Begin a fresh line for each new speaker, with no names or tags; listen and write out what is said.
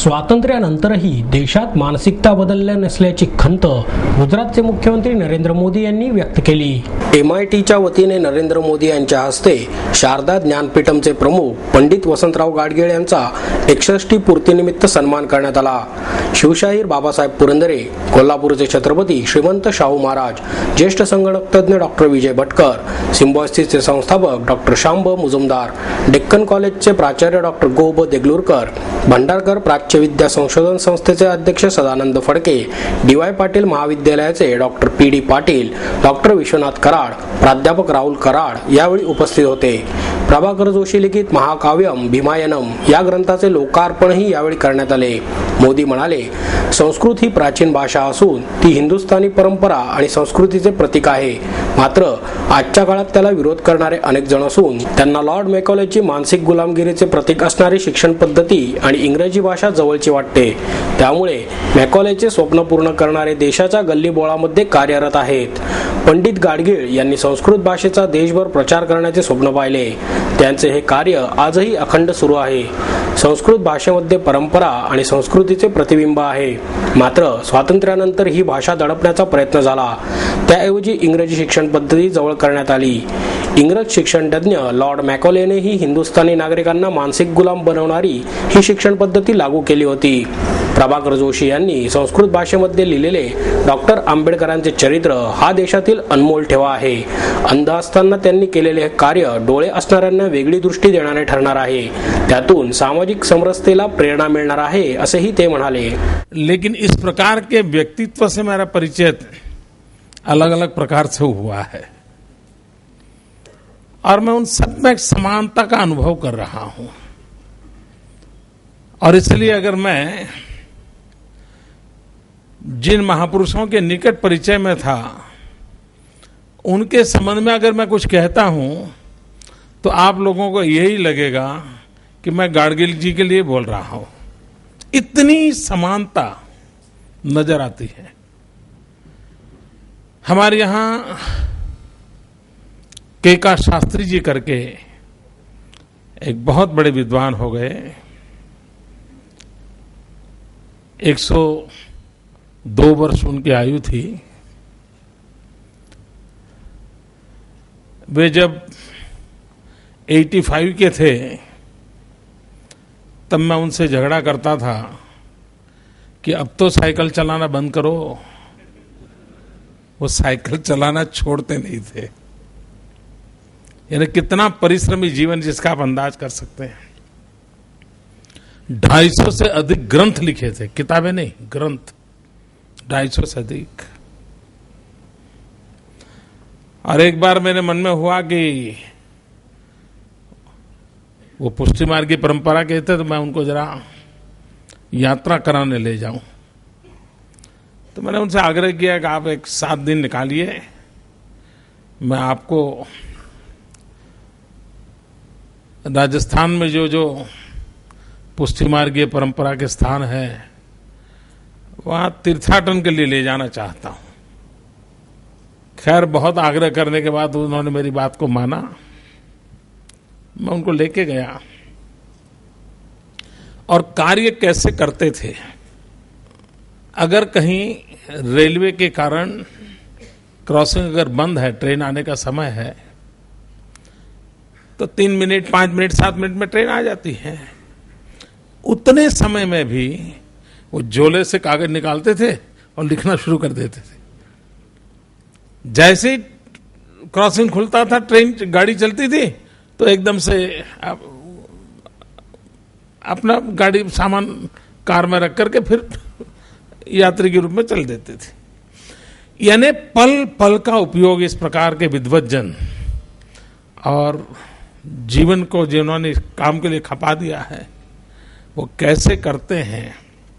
स्वातंत्र्यानंतरही देशात मानसिकता बदलल्या नसल्याची खंत गुजरातचे मुख्यमंत्री नरेंद्र मोदी यांनी व्यक्त केली. MITच्या वतीने नरेंद्र मोदी यांच्या हस्ते शारदा ज्ञानपीठमचे प्रमुख पंडित वसंतराव गाडगीळ यांचा 61 पूर्तीनिमित्त सन्मान करण्यात आला. शिवशाहीर बाबासाहेब पुरंदरे, कोल्हापूरचे छत्रपती श्रीमंत शाहू महाराज, ज्येष्ठ संगणक तज्ञ डॉक्टर विजय भटकर, सिम्बॉयसिसचे संस्थापक डॉक्टर शांब मुजुमदार, डेक्कन कॉलेजचे प्राचार्य डॉक्टर गो. ब. देगलूरकर, भंडारकर प्राच्य विद्या संशोधन संस्थेचे अध्यक्ष सदानंद फडके, DY पाटील महाविद्यालयाचे doctor PD Patil, doctor Vishwanath Karad, प्राध्यापक राहुल कराड यावेळी उपस्थित होते. प्रभाकर जोशी लिखित महाकाव्यम भीमायनम या ग्रंथाचे लोकार्पणही यावेळी करण्यात आले. मोदी म्हणाले, संस्कृत ही प्राचीन भाषा असून ती हिंदुस्थानी परंपरा आणि संस्कृतीचे प्रतीक आहे. मात्र आजच्या काळात त्याला विरोध करणारे अनेक जण असून त्यांना लॉर्ड मॅकॉलेची मानसिक गुलामगिरीचे प्रतीक असणारी शिक्षण पद्धती आणि इंग्रजी भाषा जवळची वाटते. त्यामुळे मॅकॉलेचे स्वप्न पूर्ण करणारे देशाच्या गल्लीबोळामध्ये कार्यरत आहेत. पंडित गाडगीळ यांनी संस्कृत भाषेचा देशभर प्रचार करण्याचे स्वप्न पाहिले. त्यांचे हे कार्य आजही अखंड सुरू आहे. संस्कृत भाषेमध्ये परंपरा आणि संस्कृतीचे प्रतिबिंब आहे. मात्र स्वातंत्र्यानंतर ही भाषा दडपण्याचा प्रयत्न झाला. त्याऐवजी इंग्रजी शिक्षण पद्धती जवळ करण्यात आली. इंग्रज शिक्षणतज्ञ लॉर्ड मॅकॉलेनेही हिंदुस्थानी नागरिकांना मानसिक गुलाम बनवणारी ही शिक्षण पद्धती लागू केली होती. प्रभाकर जोशी यांनी संस्कृत भाषेमध्ये लिहिलेले डॉक्टर आंबेडकरांचे चरित्र हा देशातील अनमोल ठेवा आहे. अंध असताना त्यांनी केलेले हे कार्य डोळे असणाऱ्यांना वेगळी दृष्टी देणारे ठरणार आहे. त्यातून सामाजिक समरसतेला प्रेरणा मिळणार आहे असेही ते म्हणाले.
लेकिन इस प्रकार के व्यक्तित्व से मेरा परिचय अलग अलग प्रकार से हुआ है और मैं उन सब में एक समानता का अनुभव कर रहा हूं. और इसलिए अगर मैं जिन महापुरुषों के निकट परिचय में था उनके संबंध में अगर मैं कुछ कहता हूं तो आप लोगों को यही लगेगा कि मैं गाडगिल जी के लिए बोल रहा हूं. इतनी समानता नजर आती है. हमारे यहां केका शास्त्री जी करके एक बहुत बड़े विद्वान हो गए. 102 वर्ष उनकी आयु थी. वे जब 85 के थे तब मैं उनसे झगड़ा करता था कि अब तो साइकिल चलाना बंद करो. वो साइकिल चलाना छोड़ते नहीं थे. यानी कितना परिश्रमी जीवन जिसका आप अंदाज कर सकते हैं. 250 से अधिक ग्रंथ लिखे थे, किताबें नहीं, ग्रंथ 250 से अधिक. और एक बार मेरे मन में हुआ कि वो पुष्टि मार्ग की परंपरा के थे तो मैं उनको जरा यात्रा कराने ले जाऊं. तो मैंने उनसे आग्रह किया कि आप एक 7 दिन निकालिए, मैं आपको राजस्थान में जो जो पुष्टि मार्गीय परंपरा के स्थान है वहां तीर्थाटन के लिए ले जाना चाहता हूं. खैर बहुत आग्रह करने के बाद उन्होंने मेरी बात को माना. मैं उनको लेके गया और कार्य कैसे करते थे. अगर कहीं रेलवे के कारण क्रॉसिंग अगर बंद है, ट्रेन आने का समय है, तो 3 मिनट 5 मिनट 7 मिनट में ट्रेन आ जाती है. उतने समय में भी वो झोले से कागज निकालते थे और लिखना शुरू कर देते थे. जैसे ही क्रॉसिंग खुलता था, ट्रेन गाड़ी चलती थी, तो एकदम से अपना गाड़ी सामान कार में रख करके फिर यात्री के रूप में चल देते थे. यानी पल पल का उपयोग इस प्रकार के विद्वज्जन और जीवन को जिन्होंने काम के लिए खपा दिया है वो कैसे करते हैं.